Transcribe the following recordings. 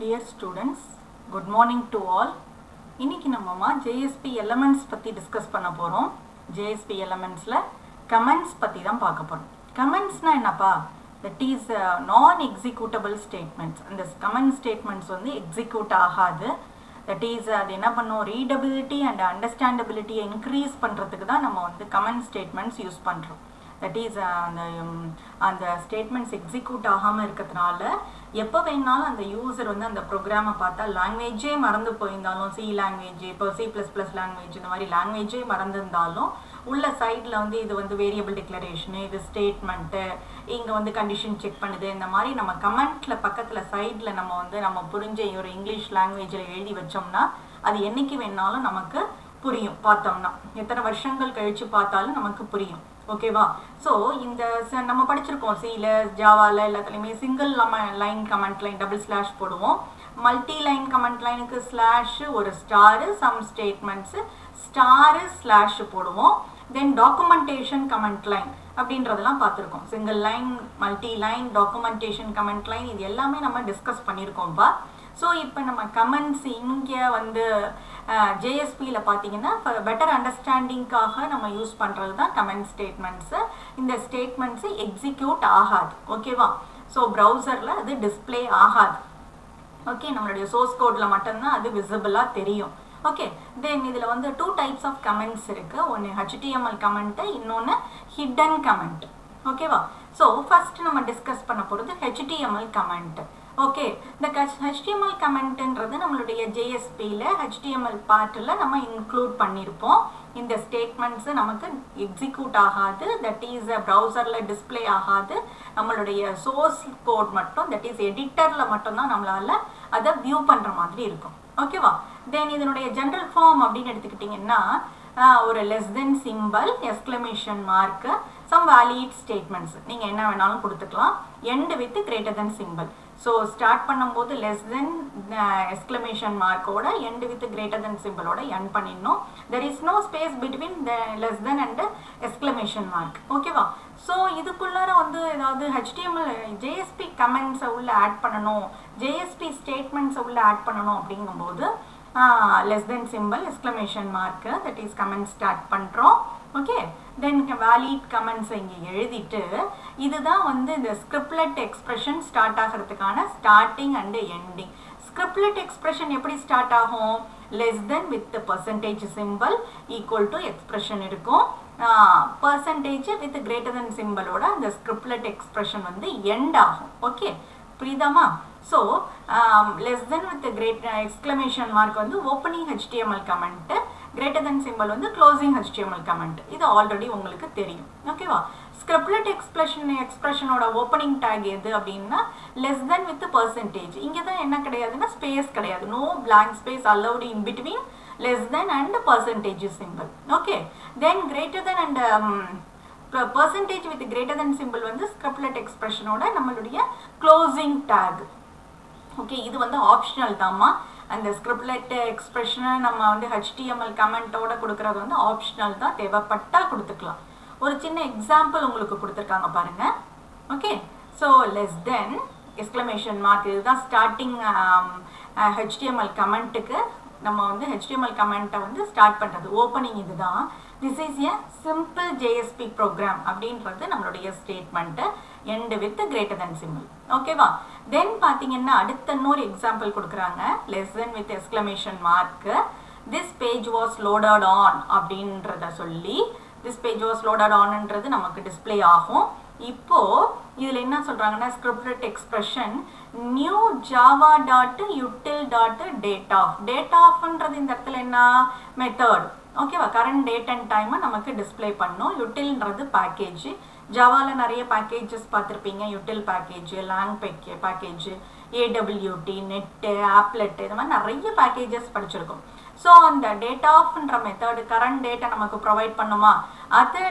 Dear students, good morning to all. இன்னைக்கு நம்ம JSP elements பத்தி டிஸ்கஸ் பண்ண போறோம். JSP elementsல comments பத்தி தான் பார்க்க போறோம். Commentsனா என்னப்பா? That is non-executable statements. அந்த comment statements வந்து execute ஆகாது. That is அது என்ன பண்ணும்? Readability and understandability increase பண்றதுக்கு தான் நம்ம வந்து comment statements யூஸ் பண்றோம். That is அந்த statements execute ஆகாம இருக்கிறதுனால எப்போ வேணாலும் அந்த யூசர் வந்து அந்த ப்ரோக்ராமை பார்த்தா லாங்குவேஜே மறந்து போயிருந்தாலும் C லாங்குவேஜ் இப்போ C++ லாங்குவேஜ் இந்த மாதிரி லாங்குவேஜே மறந்துருந்தாலும் உள்ள சைடில் வந்து இது வந்து வேரியபிள் டிக்ளரேஷனு இது ஸ்டேட்மெண்ட்டு இங்கே வந்து கண்டிஷன் செக் பண்ணுது இந்த மாதிரி நம்ம கமெண்ட்டில் பக்கத்தில் சைடில் நம்ம வந்து நம்ம புரிஞ்ச ஒரு இங்கிலீஷ் லாங்குவேஜில் எழுதி வச்சோம்னா அது என்னைக்கு வேணாலும் நமக்கு புரியும். பார்த்தோம்னா எத்தனை வருஷங்கள் கழித்து பார்த்தாலும் நமக்கு புரியும். ஓகேவா? ஸோ இந்த நம்ம படிச்சிருக்கோம் சியில் ஜாவாவில் எல்லாத்துலேயுமே single line comment line double slash போடுவோம். மல்டி லைன் கமெண்ட் லைனுக்கு ஸ்லாஷு ஒரு star some statements star slash போடுவோம். தென் டாக்குமெண்டேஷன் கமெண்ட் லைன் அப்படின்றதெல்லாம் பார்த்துருக்கோம். Single line multi line documentation comment line இது எல்லாமே நம்ம டிஸ்கஸ் பண்ணியிருக்கோம்ப்பா. ஸோ இப்போ நம்ம கமெண்ட்ஸ் இங்கே வந்து ஜேஎஸ்பியில் பார்த்தீங்கன்னா பெட்டர் அண்டர்ஸ்டாண்டிங்காக நம்ம யூஸ் பண்ணுறது தான் கமெண்ட் ஸ்டேட்மெண்ட்ஸு. இந்த ஸ்டேட்மெண்ட்ஸு எக்ஸிக்யூட் ஆகாது. ஓகேவா? ஸோ ப்ரௌசரில் அது டிஸ்பிளே ஆகாது. ஓகே, நம்மளுடைய சோர்ஸ் கோடில் மட்டும்தான் அது விசிபிளாக தெரியும். ஓகே, தென் இதில் வந்து 2 டைப்ஸ் ஆஃப் கமெண்ட்ஸ் இருக்குது. ஒன்று HTML கமெண்ட்டு, இன்னொன்று ஹிடன் கமெண்ட். ஓகேவா? ஸோ ஃபர்ஸ்ட் நம்ம டிஸ்கஸ் பண்ண போகிறது HTML கமெண்ட். ஓகே, இந்த HTML கமெண்ட்ன்றது நம்மளுடைய JSPயில் HTML பார்ட்டில் நம்ம இன்க்ளூட் பண்ணியிருப்போம். இந்த ஸ்டேட்மெண்ட்ஸு நமக்கு எக்ஸிக்யூட் ஆகாது. தட் இஸ் ப்ரௌசரில் டிஸ்பிளே ஆகாது. நம்மளுடைய சோர்ஸ் கோட் மட்டும் தட் இஸ் எடிட்டரில் மட்டும்தான் நம்மளால் அதை வியூ பண்ணுற மாதிரி இருக்கும். ஓகேவா? தென் இதனுடைய ஜென்ரல் ஃபார்ம் அப்படின்னு எடுத்துக்கிட்டிங்கன்னா ஒரு less than symbol, exclamation mark, some valid statements நீங்கள் என்ன வேணாலும் கொடுத்துக்கலாம். End with greater than symbol. So start பண்ணும்போது லெஸ் தென் எக்ஸ்க்ளமேஷன் மார்க்கோட எண்ட் வித் கிரேட்டர் தென் சிம்பிளோட எண்ட் பண்ணிடணும். There is no space between the less than and exclamation mark. ஓகேவா? ஸோ இதுக்குள்ளார வந்து ஏதாவது HTML JSP கமெண்ட்ஸை உள்ள ஆட் பண்ணணும், JSP ஸ்டேட்மெண்ட்ஸை உள்ள ஆட் பண்ணணும் அப்படிங்கும்போது less than symbol exclamation mark that is comment start பண்ணுறோம். ஓகே, தென் வேலிட் கமெண்ட்ஸை இங்கே எழுதிட்டு இதுதான் வந்து இந்த ஸ்கிரிப்ட்லெட் எக்ஸ்பிரஷன் ஸ்டார்ட் ஆகிறதுக்கான starting and ending. Scriptlet expression எப்படி ஸ்டார்ட் ஆகும்? Less than with percentage symbol equal to expression இருக்கும். பர்சன்டேஜ் வித் கிரேட்டர் தென் சிம்பிளோட அந்த ஸ்கிரிப்ட்லெட் எக்ஸ்பிரஷன் வந்து எண்ட் ஆகும். ஓகே, புரியுதாமா? So less than with great exclamation mark வந்து opening HTML comment, greater than symbol வந்து க்ளோசிங் HTML கமெண்ட். இது already உங்களுக்கு தெரியும். ஓகேவா? ஸ்கிரிப்ட்லெட் எக்ஸ்பிரஷனோட ஓப்பனிங் டேக் எது அப்படின்னா லெஸ் தென் வித் பர்சன்டேஜ். இங்கே தான் என்ன கிடையாதுன்னா ஸ்பேஸ் கிடையாது. No blank space allowed in between less than and percentage symbol. Okay, then greater than and percentage with greater than symbol வந்து ஸ்கிரிப்ட்லெட் எக்ஸ்பிரஷனோட நம்மளுடைய க்ளோசிங் டேக். ஓகே, இது வந்து ஆப்ஷனல் தாம்மா. அந்த ஸ்கிரிப்ட்லெட் எக்ஸ்பிரஷனை நம்ம வந்து HTML கமெண்ட்டோட கொடுக்குறது வந்து ஆப்ஷனல் தான், தேவைப்பட்டால் கொடுத்துக்கலாம். ஒரு சின்ன எக்ஸாம்பிள் உங்களுக்கு கொடுத்துருக்காங்க பாருங்க. Okay, so less than exclamation mark இதுதான் ஸ்டார்டிங் HTML கமெண்ட்டுக்கு நம்ம வந்து HTML கமெண்ட்டை வந்து ஸ்டார்ட் பண்ணுறது ஓப்பனிங் இதுதான். This is a simple JSP program அப்படின்றது நம்மளுடைய statement end with greater than symbol. ஓகேவா? தென் பார்த்தீங்கன்னா அடுத்த இன்னொரு எக்ஸாம்பிள் கொடுக்குறாங்க. Less than with exclamation mark this page was loaded on அப்படின்றத சொல்லி திஸ் பேஜ் வாஸ் லோடட் ஆன்ன்றது நமக்கு டிஸ்பிளே ஆகும். இப்போது இதில் என்ன சொல்கிறாங்கன்னா scriptlet expression new Java dot util dot date of. Date ஆஃப்ன்றது இந்த இடத்துல என்ன மெத்தட். ஓகேவா? கரண்ட் டேட் அண்ட் டைமை நமக்கு டிஸ்பிளே பண்ணும். யூட்டில்ன்றது பேக்கேஜ். ஜாவாவில் நிறைய பேக்கேஜஸ் பார்த்துருப்பீங்க. யூட்டில் package, long package, AWT, net, applet இது மாதிரி நிறைய பேக்கேஜஸ் படிச்சிருக்கோம். ஸோ அந்த டேட் ஆஃப்ன்ற மெத்தடு கரண்ட் டேட்டை நமக்கு ப்ரொவைட் பண்ணுமா, அதை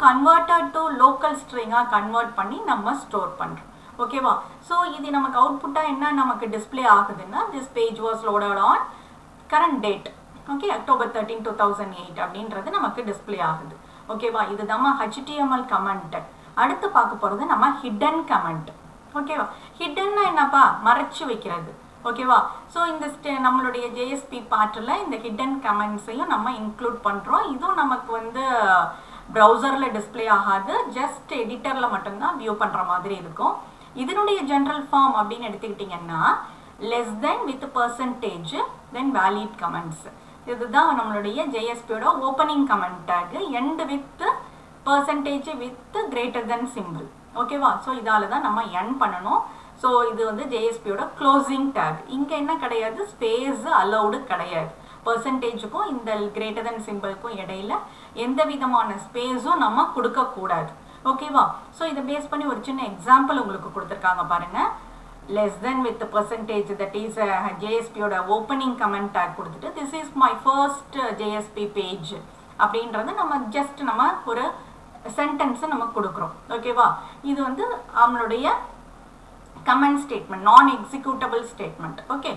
கன்வெர்ட்டட் டு லோக்கல் ஸ்ட்ரிங்காக கன்வெர்ட் பண்ணி நம்ம ஸ்டோர் பண்ணுறோம். ஓகேவா? ஸோ இது நமக்கு அவுட்புட்டாக என்ன நமக்கு டிஸ்பிளே ஆகுதுன்னா this page was loaded on current date. Okay, October 13, 2008 அப்படின்றது நமக்கு டிஸ்பிளே ஆகுது. ஓகேவா? இதுதான் HTML கமெண்ட். அடுத்து பார்க்க போகிறது நம்ம ஹிடன் கமெண்ட். ஓகேவா? ஹிடன்னா என்னப்பா? மறைச்சு வைக்கிறது. ஓகேவா? ஸோ இந்த நம்மளுடைய ஜேஎஸ்பி பார்ட்டில் இந்த ஹிடன் கமெண்ட்ஸையும் நம்ம இன்க்ளூட் பண்ணுறோம். இதுவும் நமக்கு வந்து ப்ரௌசரில் டிஸ்பிளே ஆகாது, ஜஸ்ட் எடிட்டரில் மட்டும்தான் வியூ பண்ணுற மாதிரி இருக்கும். இதனுடைய ஜென்ரல் ஃபார்ம் அப்படின்னு எடுத்துக்கிட்டிங்கன்னா less than with percentage then valid comments. இதுதான் நம்மளுடைய ஜேஎஸ்பியோட opening comment tag. end with percentage with greater than symbol. ஓகேவா? ஸோ இதால தான் நம்ம end பண்ணணும். ஸோ இது வந்து ஜேஎஸ்பியோட க்ளோசிங் டேக். இங்கே என்ன கிடையாது, ஸ்பேஸ் அலௌடு கிடையாது. பர்சன்டேஜுக்கும் இந்த கிரேட்டர் தென் சிம்பிளுக்கும் இடையில எந்த விதமான ஸ்பேஸும் நம்ம கொடுக்கக்கூடாது. ஓகேவா? ஸோ இதை பேஸ் பண்ணி ஒரு சின்ன எக்ஸாம்பிள் உங்களுக்கு கொடுத்துருக்காங்க பாருங்க. less than with the percentage, that is JSPயோட opening comment tag கொடுத்துட்டு this is my first JSP page அப்படின்றது நம்ம ஜஸ்ட் நம்ம ஒரு சென்டென்ஸ் நம்ம கொடுக்குறோம். ஓகேவா? இது வந்து நம்மளுடைய கமெண்ட் ஸ்டேட்மெண்ட், நான் executable statement. Okay,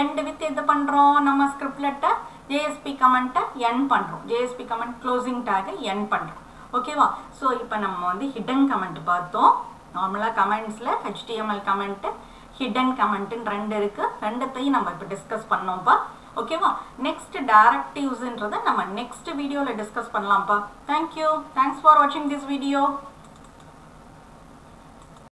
end with எது பண்ணுறோம், நம்ம ஸ்கிரிப்ட்லெட்டை ஜேஎஸ்பி கமெண்ட்டை என் பண்ணுறோம், ஜேஎஸ்பி கமெண்ட் க்ளோசிங் டேகை என் பண்ணுறோம். ஓகேவா? ஸோ இப்போ நம்ம வந்து ஹிடன் கமெண்ட் பார்த்தோம். நார்மலாக கமெண்ட்ஸில் HTML கமெண்ட்டு ஹிடன் கமெண்ட்டுன்னு ரெண்டு இருக்குது. ரெண்டுத்தையும் நம்ம இப்போ டிஸ்கஸ் பண்ணோம்ப்பா. ஓகேவா? நெக்ஸ்ட் டைரக்டிவ்ஸ்ன்றதை நம்ம நெக்ஸ்ட் வீடியோவில் டிஸ்கஸ் பண்ணலாம்ப்பா. தேங்க்யூ. தேங்க்ஸ் ஃபார் வாட்சிங் திஸ் வீடியோ.